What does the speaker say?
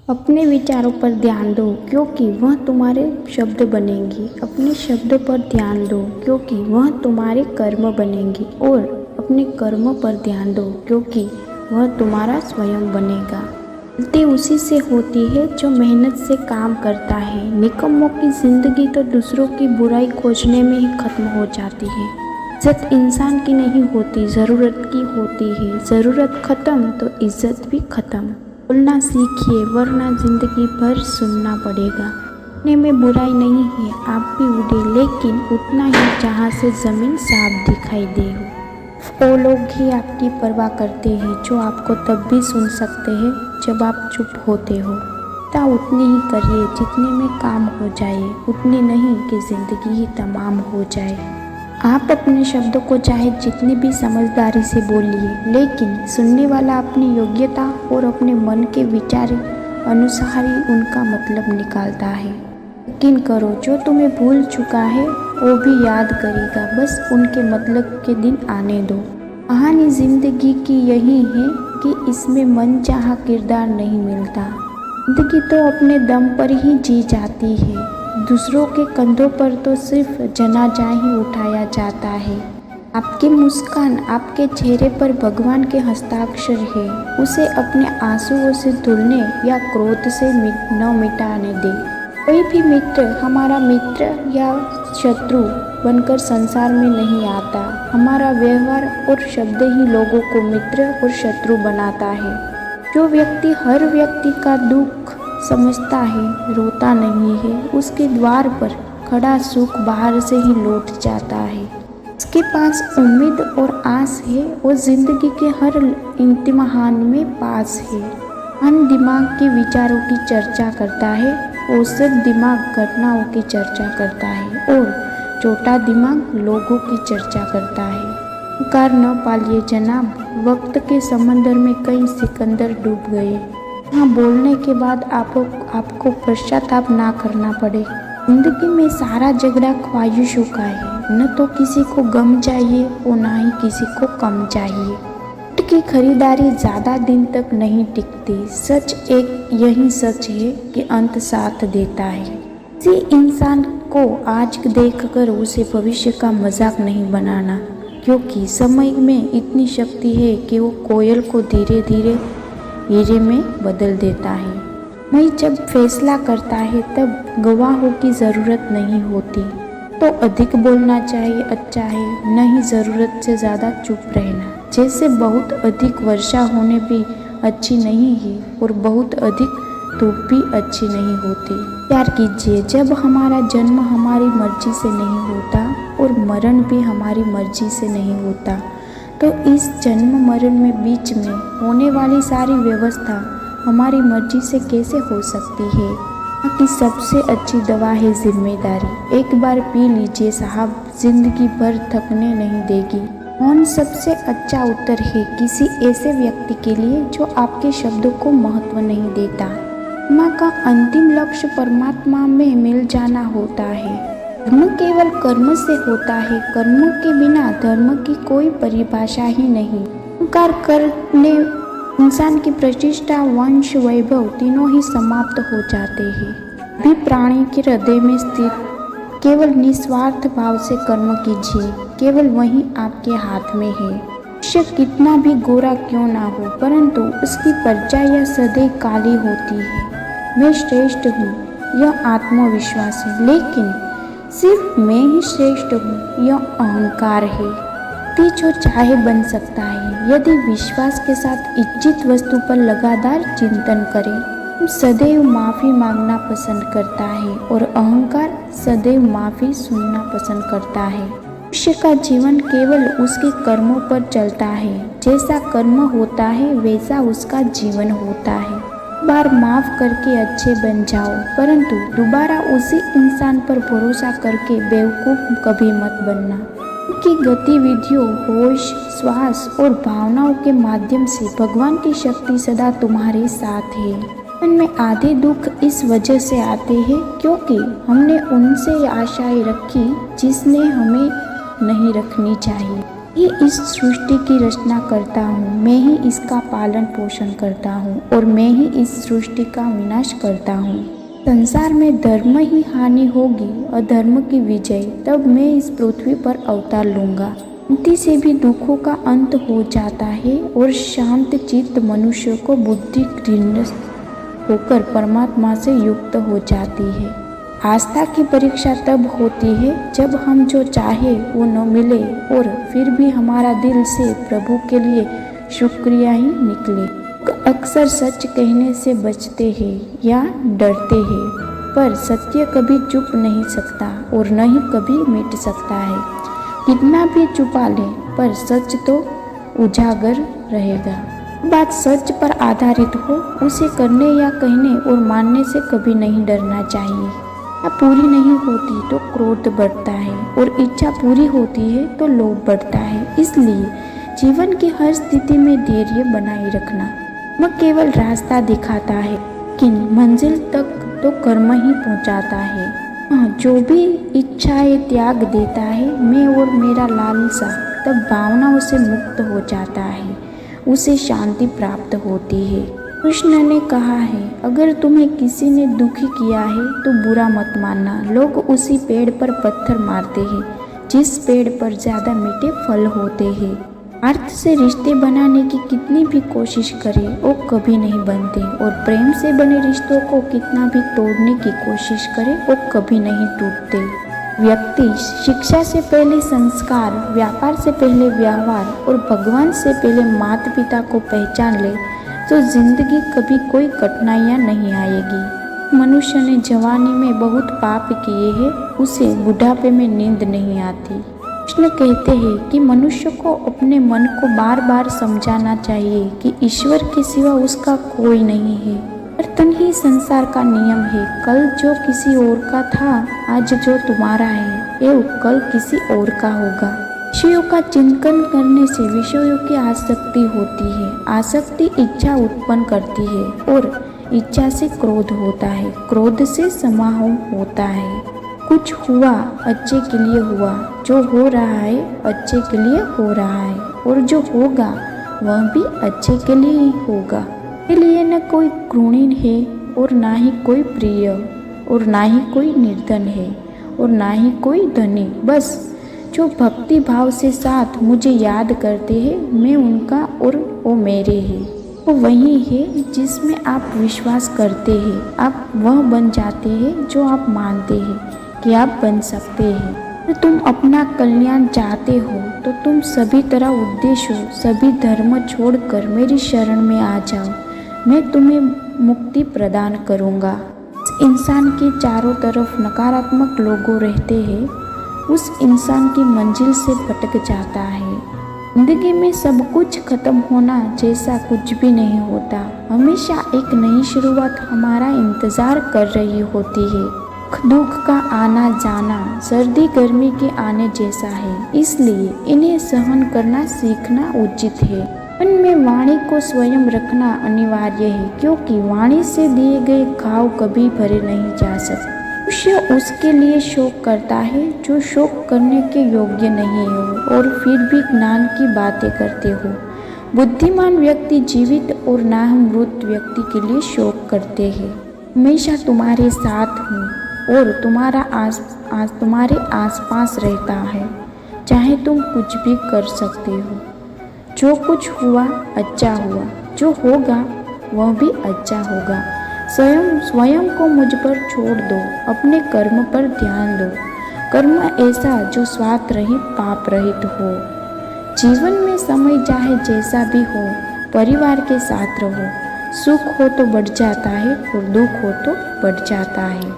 अपने विचारों पर ध्यान दो क्योंकि वह तुम्हारे शब्द बनेंगी। अपने शब्दों पर ध्यान दो क्योंकि वह तुम्हारे कर्म बनेंगी। और अपने कर्म पर ध्यान दो क्योंकि वह तुम्हारा स्वयं बनेगा। गलती उसी से होती है जो मेहनत से काम करता है। निकम्मों की जिंदगी तो दूसरों की बुराई खोजने में ही खत्म हो जाती है। इज्जत इंसान की नहीं होती, ज़रूरत की होती है। ज़रूरत खत्म तो इज्जत भी खत्म। बोलना सीखिए वरना जिंदगी भर सुनना पड़ेगा। उड़ने में बुराई नहीं है, आप भी उड़े लेकिन उतना ही जहाँ से ज़मीन साफ दिखाई दे हो। वो लोग ही आपकी परवाह करते हैं जो आपको तब भी सुन सकते हैं जब आप चुप होते हो। ता उतनी ही करिए जितने में काम हो जाए, उतनी नहीं कि ज़िंदगी ही तमाम हो जाए। आप अपने शब्दों को चाहे जितनी भी समझदारी से बोलिए, लेकिन सुनने वाला अपनी योग्यता और अपने मन के विचार अनुसार ही उनका मतलब निकालता है। यकीन करो जो तुम्हें भूल चुका है वो भी याद करेगा, बस उनके मतलब के दिन आने दो। कहानी जिंदगी की यही है कि इसमें मनचाहा किरदार नहीं मिलता। जिंदगी तो अपने दम पर ही जी जाती है। दूसरों के कंधों पर तो सिर्फ जनाजा ही उठाया जाता है। आपकी मुस्कान, आपके चेहरे पर भगवान के हस्ताक्षर है। उसे अपने आंसुओं से धुलने या क्रोध से न मिटाने दे। कोई भी मित्र हमारा मित्र या शत्रु बनकर संसार में नहीं आता। हमारा व्यवहार और शब्द ही लोगों को मित्र और शत्रु बनाता है। जो व्यक्ति हर व्यक्ति का दुख समझता है, रोता नहीं है, उसके द्वार पर खड़ा सुख बाहर से ही लौट जाता है। उसके पास उम्मीद और आस है और जिंदगी के हर इम्तिहान में पास है। महान दिमाग के विचारों की चर्चा करता है, औसत दिमाग घटनाओं की चर्चा करता है और छोटा दिमाग लोगों की चर्चा करता है। अहंकार न पालिए जनाब, वक्त के समंदर में कई सिकंदर डूब गए। हाँ, बोलने के बाद आपको पश्चाताप ना करना पड़े। जिंदगी में सारा झगड़ा ख्वाहिशों का है। न तो किसी को गम चाहिए और ना ही किसी को कम चाहिए। की खरीदारी ज़्यादा दिन तक नहीं टिकती। सच एक यही सच है कि अंत साथ देता है। किसी इंसान को आज देखकर उसे भविष्य का मजाक नहीं बनाना, क्योंकि समय में इतनी शक्ति है कि वो कोयल को धीरे धीरे हीरे में बदल देता है। मैं जब फैसला करता है तब गवाहों की ज़रूरत नहीं होती। तो अधिक बोलना चाहिए अच्छा है, नहीं ज़रूरत से ज़्यादा चुप रहना। जैसे बहुत अधिक वर्षा होने भी अच्छी नहीं है और बहुत अधिक धूप भी अच्छी नहीं होती। प्यार कीजिए, जब हमारा जन्म हमारी मर्जी से नहीं होता और मरण भी हमारी मर्जी से नहीं होता, तो इस जन्म मरण में बीच में होने वाली सारी व्यवस्था हमारी मर्जी से कैसे हो सकती है। कि सबसे अच्छी दवा है जिम्मेदारी। एक बार पी लीजिए साहब, जिंदगी भर थकने नहीं देगी। मौन सबसे अच्छा उत्तर है किसी ऐसे व्यक्ति के लिए जो आपके शब्दों को महत्व नहीं देता। माँ का अंतिम लक्ष्य परमात्मा में मिल जाना होता है। धर्म केवल कर्म से होता है, कर्म के बिना धर्म की कोई परिभाषा ही नहीं। अहंकार करने इंसान की प्रतिष्ठा, वंश, वैभव तीनों ही समाप्त हो जाते हैं। भी प्राणी के हृदय में स्थित केवल निस्वार्थ भाव से कर्म कीजिए, केवल वही आपके हाथ में है। मनुष्य कितना भी गोरा क्यों ना हो, परंतु उसकी परछाई सदैव काली होती है। मैं श्रेष्ठ हूँ यह आत्मविश्वास है, लेकिन सिर्फ मैं ही श्रेष्ठ हूँ यह अहंकार है। जो चाहे बन सकता है यदि विश्वास के साथ इच्छित वस्तु पर लगातार चिंतन करें। सदैव माफ़ी मांगना पसंद करता है और अहंकार सदैव माफ़ी सुनना पसंद करता है। मनुष्य का जीवन केवल उसके कर्मों पर चलता है। जैसा कर्म होता है वैसा उसका जीवन होता है। बार माफ़ करके अच्छे बन जाओ, परंतु दोबारा उसी इंसान पर भरोसा करके बेवकूफ़ कभी मत बनना। की गतिविधियों, होश, श्वास और भावनाओं के माध्यम से भगवान की शक्ति सदा तुम्हारे साथ है। मन में आधे दुख इस वजह से आते हैं क्योंकि हमने उनसे आशाएं रखी जिसने हमें नहीं रखनी चाहिए। ये इस सृष्टि की रचना करता हूँ, मैं ही इसका पालन पोषण करता हूँ और मैं ही इस सृष्टि का विनाश करता हूँ। संसार में धर्म ही हानि होगी, अधर्म की विजय, तब मैं इस पृथ्वी पर अवतार लूंगा। शांति से भी दुखों का अंत हो जाता है और शांत चित्त मनुष्य को बुद्धि दृढ़ होकर परमात्मा से युक्त हो जाती है। आस्था की परीक्षा तब होती है जब हम जो चाहे वो न मिले और फिर भी हमारा दिल से प्रभु के लिए शुक्रिया ही निकले। अक्सर सच कहने से बचते हैं या डरते हैं, पर सत्य कभी चुप नहीं सकता और न ही कभी मिट सकता है। कितना भी छुपा ले पर सच तो उजागर रहेगा। बात सच पर आधारित हो, उसे करने या कहने और मानने से कभी नहीं डरना चाहिए। इच्छा पूरी नहीं होती तो क्रोध बढ़ता है और इच्छा पूरी होती है तो लोभ बढ़ता है। इसलिए जीवन की हर स्थिति में धैर्य बनाए रखना वह केवल रास्ता दिखाता है, लेकिन मंजिल तक तो कर्म ही पहुंचाता है। जो भी इच्छाएं त्याग देता है, मैं और मेरा लालसा, तब भावनाओं से मुक्त हो जाता है, उसे शांति प्राप्त होती है। कृष्ण ने कहा है, अगर तुम्हें किसी ने दुखी किया है तो बुरा मत मानना। लोग उसी पेड़ पर पत्थर मारते हैं जिस पेड़ पर ज़्यादा मीठे फल होते हैं। अर्थ से रिश्ते बनाने की कितनी भी कोशिश करें वो कभी नहीं बनते और प्रेम से बने रिश्तों को कितना भी तोड़ने की कोशिश करे वो कभी नहीं टूटते। व्यक्ति शिक्षा से पहले संस्कार, व्यापार से पहले व्यवहार और भगवान से पहले माता पिता को पहचान ले तो जिंदगी कभी कोई कठिनाइयाँ नहीं आएगी। मनुष्य ने जवानी में बहुत पाप किए हैं, उसे बुढ़ापे में नींद नहीं आती। कृष्ण कहते हैं कि मनुष्य को अपने मन को बार बार समझाना चाहिए कि ईश्वर के सिवा उसका कोई नहीं है। वर्तन ही संसार का नियम है। कल जो किसी और का था, आज जो तुम्हारा है ये कल किसी और का होगा। विषयों का चिंतन करने से विषयों की आसक्ति होती है। आसक्ति इच्छा उत्पन्न करती है और इच्छा से क्रोध होता है, क्रोध से समाह होता है। कुछ हुआ अच्छे के लिए हुआ, जो हो रहा है अच्छे के लिए हो रहा है और जो होगा वह भी अच्छे के लिए ही होगा। इसलिए न कोई घृणित है और ना ही कोई प्रिय और ना ही कोई निर्धन है और ना ही कोई धनी। बस जो भक्ति भाव से साथ मुझे याद करते हैं, मैं उनका और वो मेरे हैं। वो वही है जिसमें आप विश्वास करते हैं। आप वह बन जाते हैं जो आप मानते हैं कि आप बन सकते हैं। तो तुम अपना कल्याण चाहते हो तो तुम सभी तरह उद्देश्यों, सभी धर्म छोड़कर मेरी शरण में आ जाओ। मैं तुम्हें मुक्ति प्रदान करूँगा। इस इंसान के चारों तरफ नकारात्मक लोग रहते हैं, उस इंसान की मंजिल से भटक जाता है। जिंदगी में सब कुछ खत्म होना जैसा कुछ भी नहीं होता। हमेशा एक नई शुरुआत हमारा इंतजार कर रही होती है। दुख का आना जाना सर्दी गर्मी के आने जैसा है, इसलिए इन्हें सहन करना सीखना उचित है। मन में वाणी को स्वयं रखना अनिवार्य है, क्योंकि वाणी से दिए गए घाव कभी भरे नहीं जा सकते। मनुष्य उसके लिए शोक करता है जो शोक करने के योग्य नहीं हो और फिर भी ज्ञान की बातें करते हो। बुद्धिमान व्यक्ति जीवित और नामृत व्यक्ति के लिए शोक करते हैं। हमेशा तुम्हारे साथ हूँ और तुम्हारे आसपास रहता है, चाहे तुम कुछ भी कर सकते हो। जो कुछ हुआ अच्छा हुआ, जो होगा वह भी अच्छा होगा। स्वयं को मुझ पर छोड़ दो, अपने कर्म पर ध्यान दो। कर्म ऐसा जो स्वार्थ रहित पाप रहित हो। जीवन में समय चाहे जैसा भी हो, परिवार के साथ रहो। सुख हो तो बढ़ जाता है और दुख हो तो बढ़ जाता है।